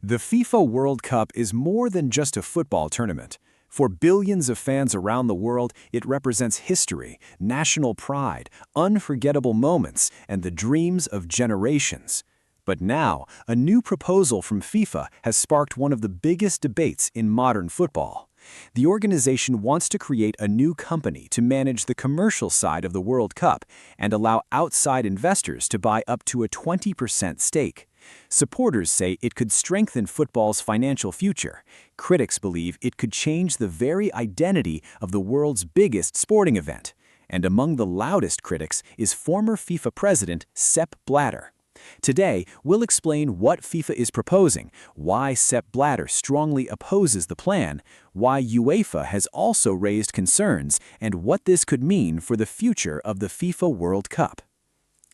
The FIFA World Cup is more than just a football tournament. For billions of fans around the world, it represents history, national pride, unforgettable moments, and the dreams of generations. But now, a new proposal from FIFA has sparked one of the biggest debates in modern football. The organization wants to create a new company to manage the commercial side of the World Cup and allow outside investors to buy up to a 20% stake. Supporters say it could strengthen football's financial future. Critics believe it could change the very identity of the world's biggest sporting event. And among the loudest critics is former FIFA President Sepp Blatter. Today, we'll explain what FIFA is proposing, why Sepp Blatter strongly opposes the plan, why UEFA has also raised concerns, and what this could mean for the future of the FIFA World Cup.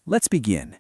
Let's begin.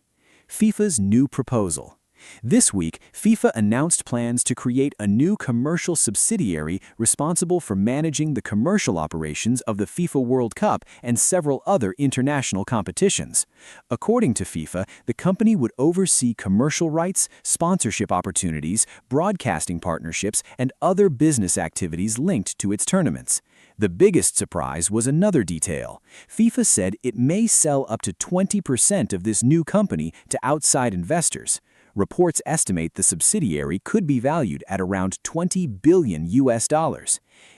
FIFA's new proposal. This week, FIFA announced plans to create a new commercial subsidiary responsible for managing the commercial operations of the FIFA World Cup and several other international competitions. According to FIFA, the company would oversee commercial rights, sponsorship opportunities, broadcasting partnerships, and other business activities linked to its tournaments. The biggest surprise was another detail. FIFA said it may sell up to 20% of this new company to outside investors. Reports estimate the subsidiary could be valued at around $20 billion.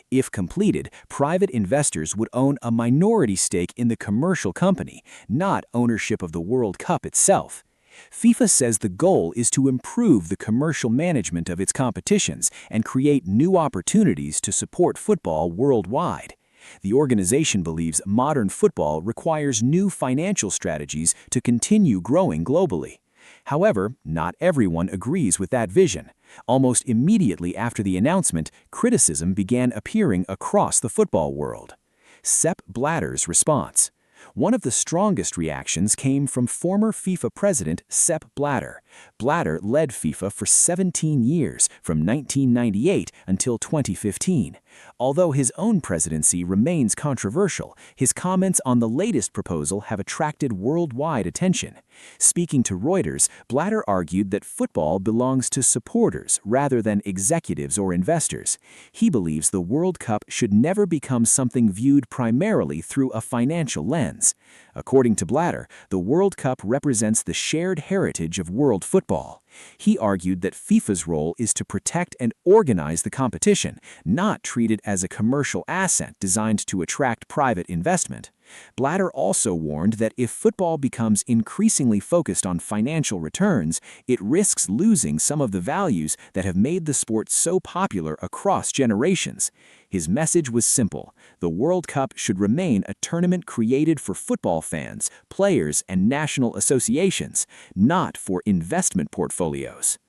If completed, private investors would own a minority stake in the commercial company, not ownership of the World Cup itself. FIFA says the goal is to improve the commercial management of its competitions and create new opportunities to support football worldwide. The organization believes modern football requires new financial strategies to continue growing globally. However, not everyone agrees with that vision. Almost immediately after the announcement, criticism began appearing across the football world. Sepp Blatter's response. One of the strongest reactions came from former FIFA President Sepp Blatter. Blatter led FIFA for 17 years, from 1998 until 2015. Although his own presidency remains controversial, his comments on the latest proposal have attracted worldwide attention. Speaking to Reuters, Blatter argued that football belongs to supporters rather than executives or investors. He believes the World Cup should never become something viewed primarily through a financial lens. According to Blatter, the World Cup represents the shared heritage of world football. He argued that FIFA's role is to protect and organize the competition, not treat it as a commercial asset designed to attract private investment. Blatter also warned that if football becomes increasingly focused on financial returns, it risks losing some of the values that have made the sport so popular across generations. His message was simple: the World Cup should remain a tournament created for football fans, players, and national associations, not for investment portfolios.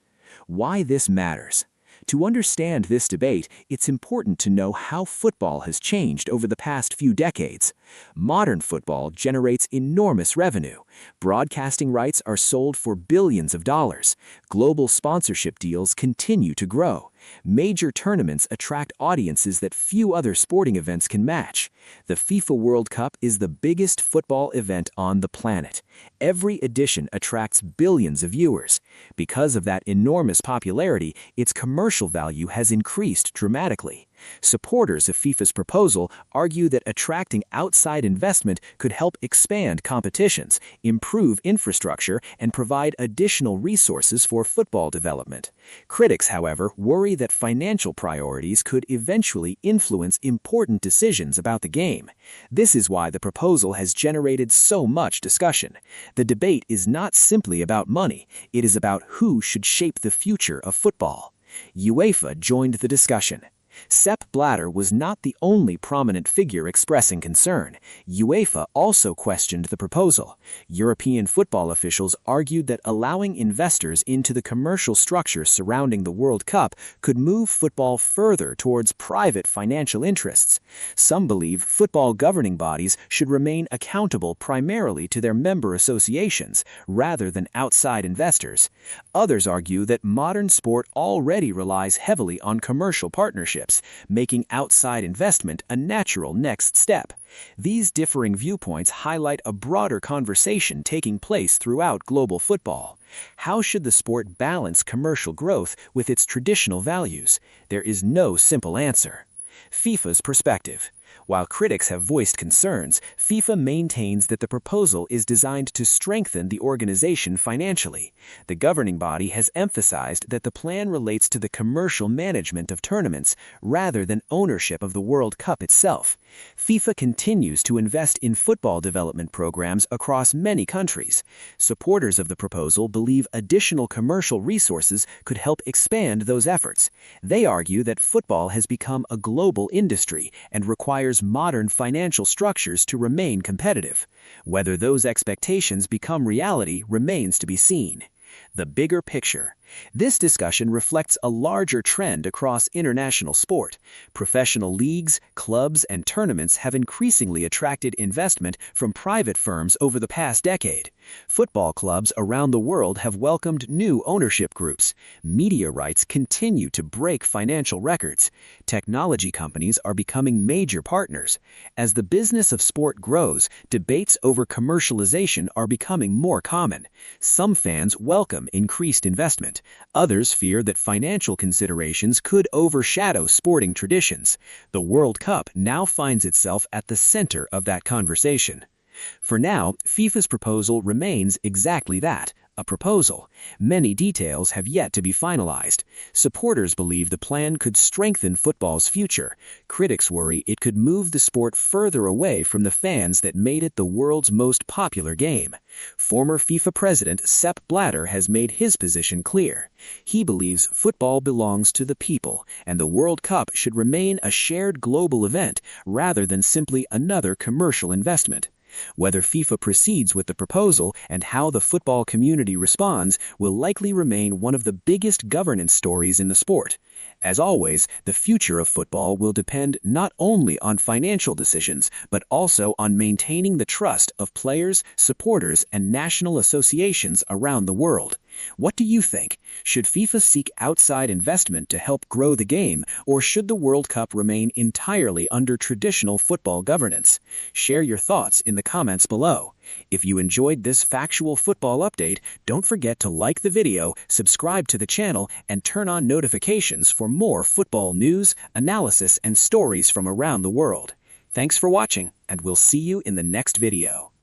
Why this matters? To understand this debate, it's important to know how football has changed over the past few decades. Modern football generates enormous revenue. Broadcasting rights are sold for billions of dollars. Global sponsorship deals continue to grow. Major tournaments attract audiences that few other sporting events can match. The FIFA World Cup is the biggest football event on the planet. Every edition attracts billions of viewers. Because of that enormous popularity, its commercial value has increased dramatically. Supporters of FIFA's proposal argue that attracting outside investment could help expand competitions, improve infrastructure, and provide additional resources for football development. Critics, however, worry that financial priorities could eventually influence important decisions about the game. This is why the proposal has generated so much discussion. The debate is not simply about money, it is about who should shape the future of football. UEFA joined the discussion. Sepp Blatter was not the only prominent figure expressing concern. UEFA also questioned the proposal. European football officials argued that allowing investors into the commercial structure surrounding the World Cup could move football further towards private financial interests. Some believe football governing bodies should remain accountable primarily to their member associations, rather than outside investors. Others argue that modern sport already relies heavily on commercial partnerships. partnerships, making outside investment a natural next step. These differing viewpoints highlight a broader conversation taking place throughout global football. How should the sport balance commercial growth with its traditional values? There is no simple answer. FIFA's perspective. While critics have voiced concerns, FIFA maintains that the proposal is designed to strengthen the organization financially. The governing body has emphasized that the plan relates to the commercial management of tournaments rather than ownership of the World Cup itself. FIFA continues to invest in football development programs across many countries. Supporters of the proposal believe additional commercial resources could help expand those efforts. They argue that football has become a global industry and requires modern financial structures to remain competitive. Whether those expectations become reality remains to be seen. The bigger picture. This discussion reflects a larger trend across international sport. Professional leagues, clubs, and tournaments have increasingly attracted investment from private firms over the past decade. Football clubs around the world have welcomed new ownership groups. Media rights continue to break financial records. Technology companies are becoming major partners. As the business of sport grows, debates over commercialization are becoming more common. Some fans welcome increased investment. Others fear that financial considerations could overshadow sporting traditions. The World Cup now finds itself at the center of that conversation. For now, FIFA's proposal remains exactly that, a proposal. Many details have yet to be finalized. Supporters believe the plan could strengthen football's future. Critics worry it could move the sport further away from the fans that made it the world's most popular game. Former FIFA President Sepp Blatter has made his position clear. He believes football belongs to the people, and the World Cup should remain a shared global event rather than simply another commercial investment. Whether FIFA proceeds with the proposal and how the football community responds will likely remain one of the biggest governance stories in the sport. As always, the future of football will depend not only on financial decisions, but also on maintaining the trust of players, supporters, and national associations around the world. What do you think? Should FIFA seek outside investment to help grow the game, or should the World Cup remain entirely under traditional football governance? Share your thoughts in the comments below. If you enjoyed this factual football update, don't forget to like the video, subscribe to the channel, and turn on notifications for more football news, analysis, and stories from around the world. Thanks for watching, and we'll see you in the next video.